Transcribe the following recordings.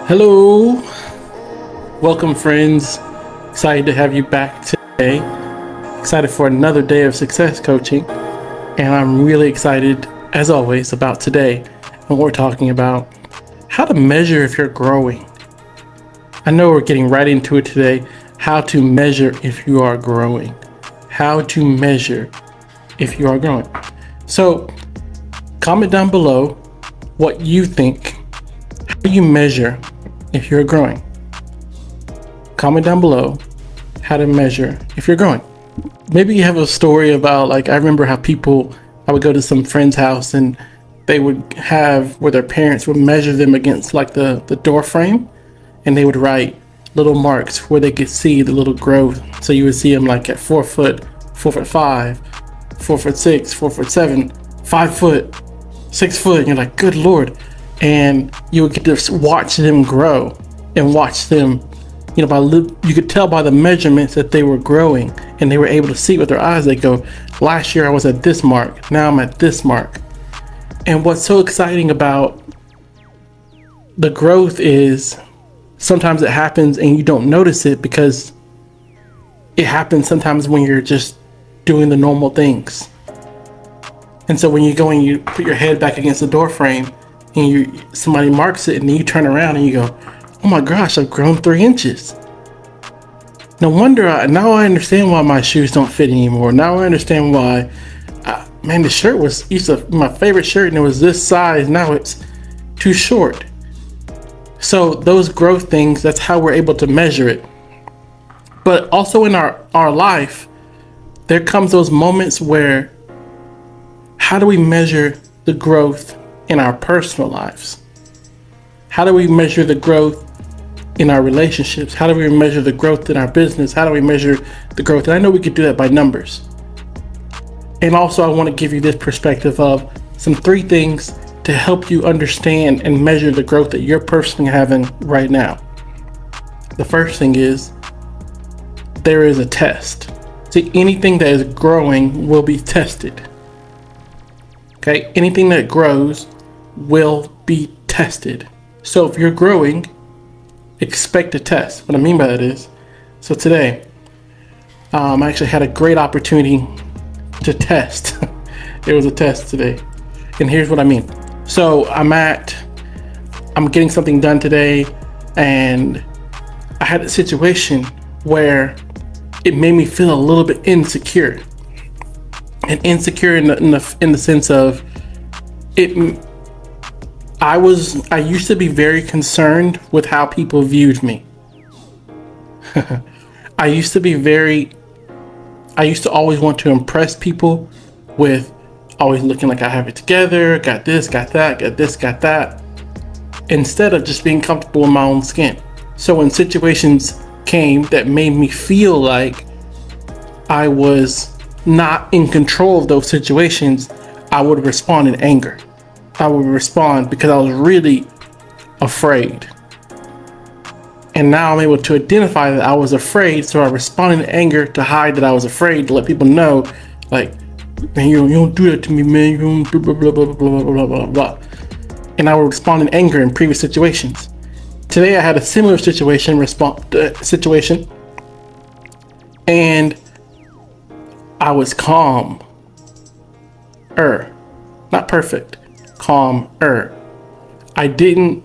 Hello, welcome friends. Excited to have you back today. Excited for another day of success coaching. And I'm really excited, as always, about today and what we're talking about how to measure if you're growing. I know we're getting right into it today. How to measure if you are growing. How to measure if you are growing. So, comment down below what you think. How do you measure if you're growing? Comment down below how to measure if you're growing. Maybe you have a story about, like, I remember how I would go to some friend's house and they would have where their parents would measure them against like the door frame, and they would write little marks where they could see the little growth. So you would see them like at 4 foot, 4'5", 4'6", 4'7", 5 foot, 6 foot, and you're like, good Lord. And you would get to watch them grow and watch them, you could tell by the measurements that they were growing, and they were able to see with their eyes. They go, last year I was at this mark, now I'm at this mark. And what's so exciting about the growth is sometimes it happens and you don't notice it because it happens sometimes when you're just doing the normal things. And so when you go and you put your head back against the door frame and somebody marks it, and then you turn around and you go, oh my gosh, I've grown 3 inches. No wonder, now I understand why my shoes don't fit anymore. Now I understand why, the shirt used to my favorite shirt and it was this size. Now it's too short. So those growth things, that's how we're able to measure it. But also in our life, there comes those moments where, how do we measure the growth in our personal lives? How do we measure the growth in our relationships? How do we measure the growth in our business? How do we measure the growth? And I know we could do that by numbers. And also I want to give you this perspective of some 3 things to help you understand and measure the growth that you're personally having right now. The first thing is, there is a test. See, anything that is growing will be tested. Okay, anything that grows will be tested. So if you're growing, expect a test. What I mean by that is, so today, I actually had a great opportunity to test. It was a test today. And here's what I mean. So I'm getting something done today, and I had a situation where it made me feel a little bit insecure. And insecure in the sense of it. I used to be very concerned with how people viewed me. I used to always want to impress people with always looking like I have it together, got this, got that, got this, got that, instead of just being comfortable in my own skin. So when situations came that made me feel like I was not in control of those situations, I would respond in anger. I would respond because I was really afraid. And now I'm able to identify that I was afraid, so I responded in anger to hide that I was afraid, to let people know, like, man, you don't do that to me, man. You don't do blah, blah, blah, blah, blah, blah, blah. And I would respond in anger in previous situations. Today I had a similar situation, and I was calm. Not perfect. Calmer. I didn't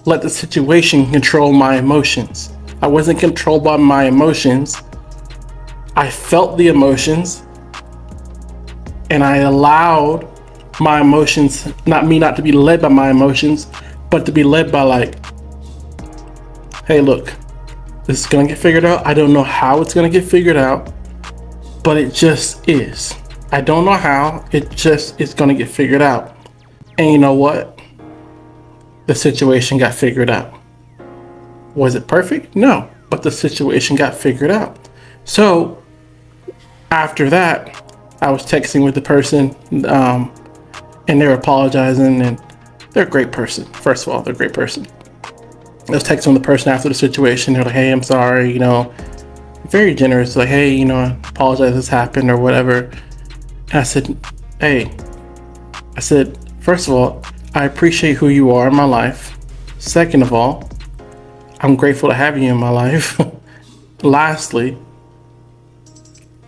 let the situation control my emotions. I wasn't controlled by my emotions. I felt the emotions, and I allowed my emotions, not to be led by my emotions, but to be led by, like, hey, look, this is gonna get figured out. I don't know how it's gonna get figured out, but it just is. I don't know how, it just is gonna get figured out. And you know what? The situation got figured out. Was it perfect? No, but the situation got figured out. So after that, I was texting with the person, and they were apologizing, and they're a great person. First of all, they're a great person. I was texting with the person after the situation. They're like, hey, I'm sorry, very generous. Like, hey, I apologize this happened or whatever. And I said, hey, first of all, I appreciate who you are in my life. Second of all, I'm grateful to have you in my life. Lastly,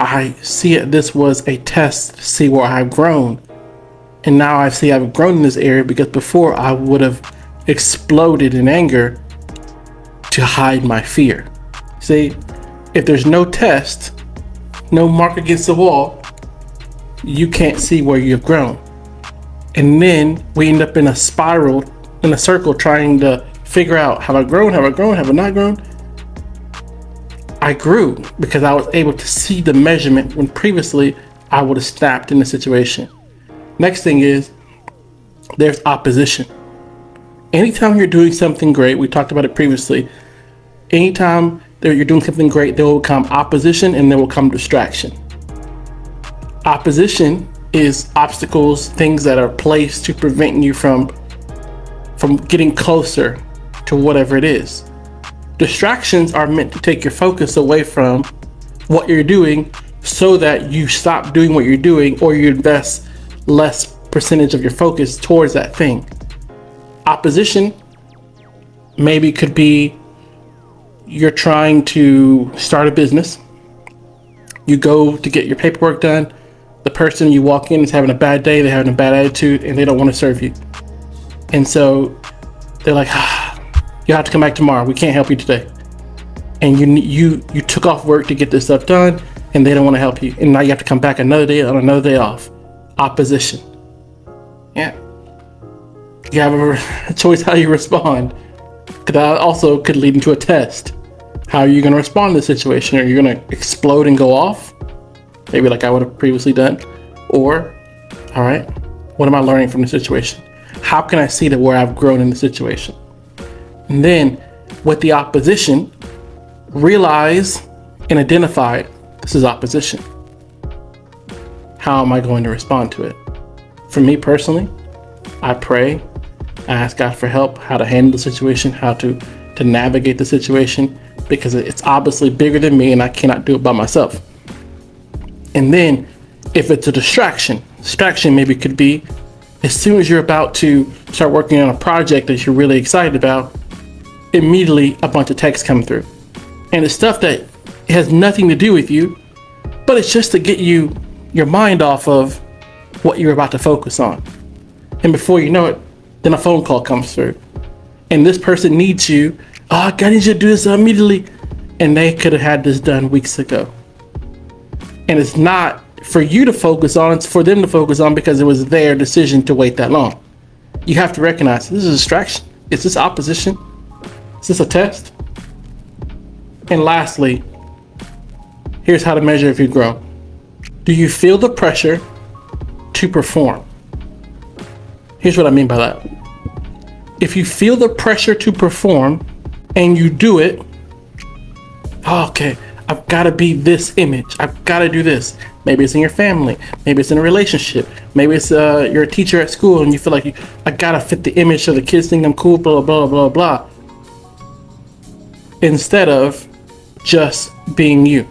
I see it, this was a test to see where I've grown. And now I see I've grown in this area, because before I would have exploded in anger to hide my fear. See, if there's no test, no mark against the wall, you can't see where you've grown. And then we end up in a spiral, in a circle, trying to figure out, have I grown? Have I grown? Have I not grown? I grew because I was able to see the measurement when previously I would have snapped in the situation. Next thing is, there's opposition. Anytime you're doing something great, we talked about it previously, anytime that you're doing something great, there will come opposition and there will come distraction. Opposition is obstacles, things that are placed to prevent you from getting closer to whatever it is. Distractions are meant to take your focus away from what you're doing so that you stop doing what you're doing, or you invest less percentage of your focus towards that thing. Opposition maybe could be you're trying to start a business. You go to get your paperwork done. The person you walk in is having a bad day, they're having a bad attitude, and they don't want to serve you. And so they're like, you'll have to come back tomorrow. We can't help you today. And you took off work to get this stuff done, and they don't want to help you. And now you have to come back another day on another day off. Opposition. Yeah. You have a choice how you respond. That also could lead into a test. How are you going to respond to the situation? Are you going to explode and go off? Maybe like I would have previously done. Or, all right, what am I learning from the situation? How can I see that where I've grown in the situation? And then with the opposition, realize and identify this is opposition. How am I going to respond to it? For me personally, I pray, I ask God for help, how to handle the situation, how to navigate the situation, because it's obviously bigger than me and I cannot do it by myself. And then if it's a distraction maybe could be as soon as you're about to start working on a project that you're really excited about, immediately a bunch of texts come through. And it's stuff that has nothing to do with you, but it's just to get your mind off of what you're about to focus on. And before you know it, then a phone call comes through. And this person needs you. Oh, I need you to do this immediately. And they could have had this done weeks ago. And it's not for you to focus on, it's for them to focus on, because it was their decision to wait that long. You have to recognize this is a distraction. Is this opposition? Is this a test? And lastly, here's how to measure if you grow. Do you feel the pressure to perform? Here's what I mean by that. If you feel the pressure to perform and you do it, okay, I've got to be this image. I've got to do this. Maybe it's in your family. Maybe it's in a relationship. Maybe it's you're a teacher at school and you feel like I got to fit the image so the kids think I'm cool, blah, blah, blah, blah. Instead of just being you.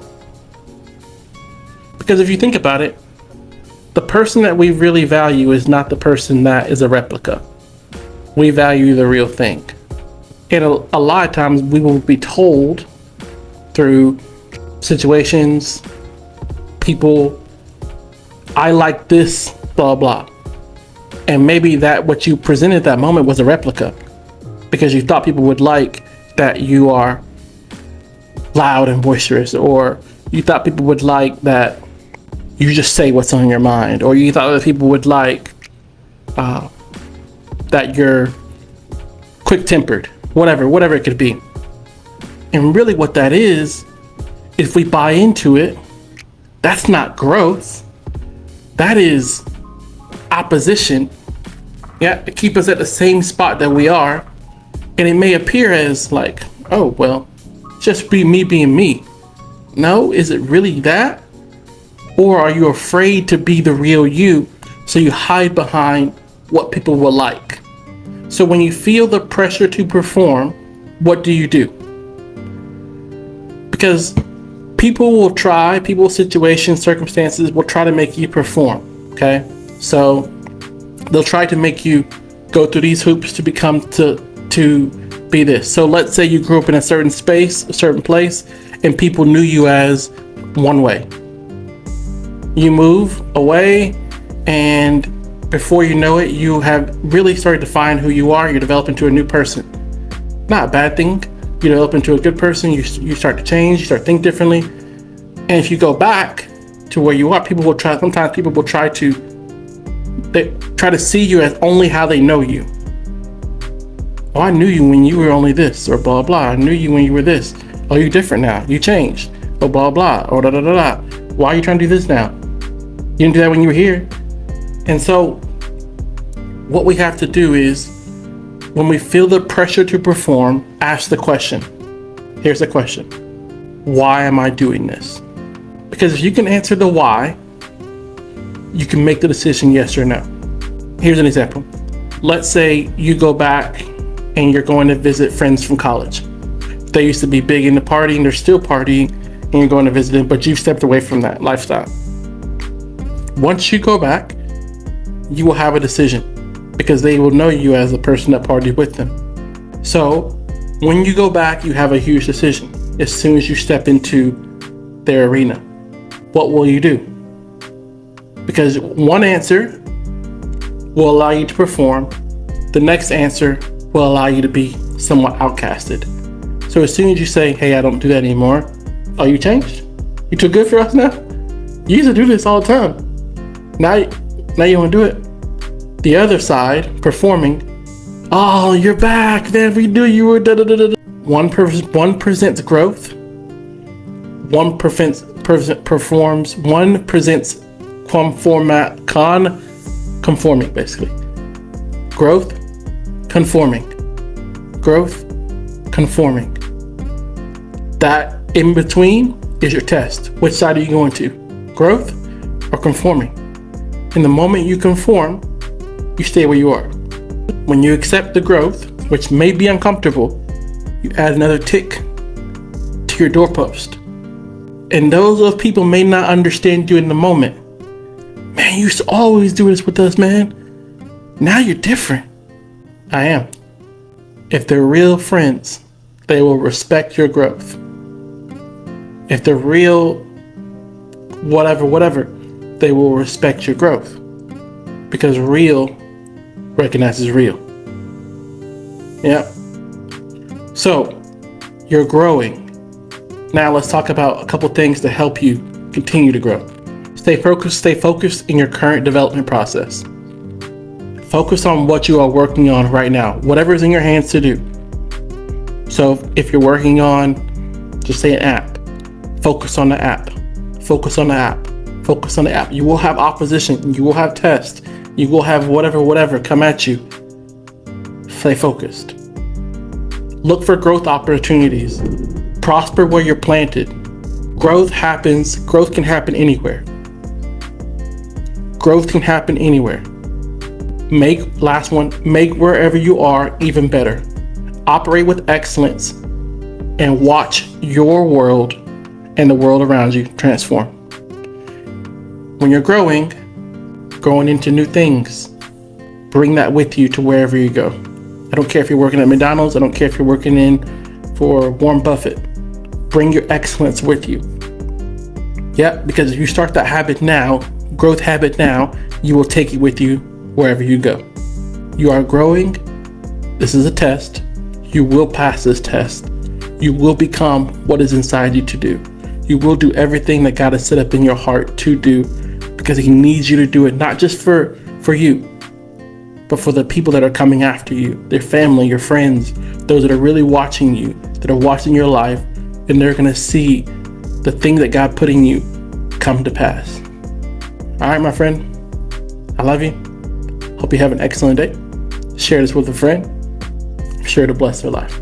Because if you think about it, the person that we really value is not the person that is a replica. We value the real thing. And a lot of times we will be told through situations, people, I like this, blah, blah. And maybe that what you presented at that moment was a replica because you thought people would like that you are loud and boisterous, or you thought people would like that you just say what's on your mind, or you thought that people would like that you're quick-tempered, whatever it could be. And really what that is, if we buy into it, that's not growth. That is opposition. Yeah, to keep us at the same spot that we are. And it may appear as like, oh, well, just be me being me. No, is it really that? Or are you afraid to be the real you, so you hide behind what people will like? So when you feel the pressure to perform, what do? Because people, situations, circumstances will try to make you perform, okay? So they'll try to make you go through these hoops to be this. So let's say you grew up in a certain space, a certain place, and people knew you as one way. You move away, and before you know it, you have really started to find who you are. You develop into a new person. Not a bad thing. You develop into a good person. You start to change. You start to think differently. And if you go back to where you are, sometimes people will try to see you as only how they know you. Oh, I knew you when you were only this, or blah, blah. I knew you when you were this. Oh, you're different now. You changed. Oh, blah, blah, or da, da, da, da. Why are you trying to do this now? You didn't do that when you were here. And so what we have to do is, when we feel the pressure to perform, ask the question. Here's the question. Why am I doing this? Because if you can answer the why, you can make the decision yes or no. Here's an example. Let's say you go back and you're going to visit friends from college. They used to be big into partying, they're still partying, and you're going to visit them, but you've stepped away from that lifestyle. Once you go back, you will have a decision, because they will know you as the person that partied with them. So when you go back, you have a huge decision. As soon as you step into their arena, what will you do? Because one answer will allow you to perform. The next answer will allow you to be somewhat outcasted. So as soon as you say, hey, I don't do that anymore, oh, you changed? You too good for us now? You used to do this all the time. Now you want to do it. The other side, performing, oh, you're back, man, we knew you were da da da da. One presents growth, one performs, one presents conforming, basically. Growth, conforming. Growth, conforming. That in between is your test. Which side are you going to? Growth or conforming? In the moment you conform, you stay where you are. When you accept the growth, which may be uncomfortable, you add another tick to your doorpost. And those people may not understand you in the moment. Man, you used to always do this with us, man. Now you're different. I am. If they're real friends, they will respect your growth. If they're real whatever, they will respect your growth. Because real recognizes real. Yeah. So, you're growing. Now let's talk about a couple things to help you continue to grow. Stay focused in your current development process. Focus on what you are working on right now, whatever is in your hands to do. So if you're working on, just say an app, focus on the app, focus on the app, focus on the app. You will have opposition, you will have tests, you will have whatever come at you. Stay focused. Look for growth opportunities. Prosper where you're planted. Growth can happen anywhere. Growth can happen anywhere. Make wherever you are even better. Operate with excellence and watch your world and the world around you transform. When you're growing into new things, bring that with you to wherever you go. I don't care if you're working at McDonald's. I don't care if you're working for Warren Buffett. Bring your excellence with you. Yeah, because if you start that habit now, growth habit now, you will take it with you wherever you go. You are growing. This is a test. You will pass this test. You will become what is inside you to do. You will do everything that God has set up in your heart to do, because He needs you to do it, not just for you, but for the people that are coming after you, their family, your friends, those that are really watching you, that are watching your life, and they're going to see the thing that God put in you come to pass. All right, my friend, I love you. Hope you have an excellent day. Share this with a friend. Share to bless their life.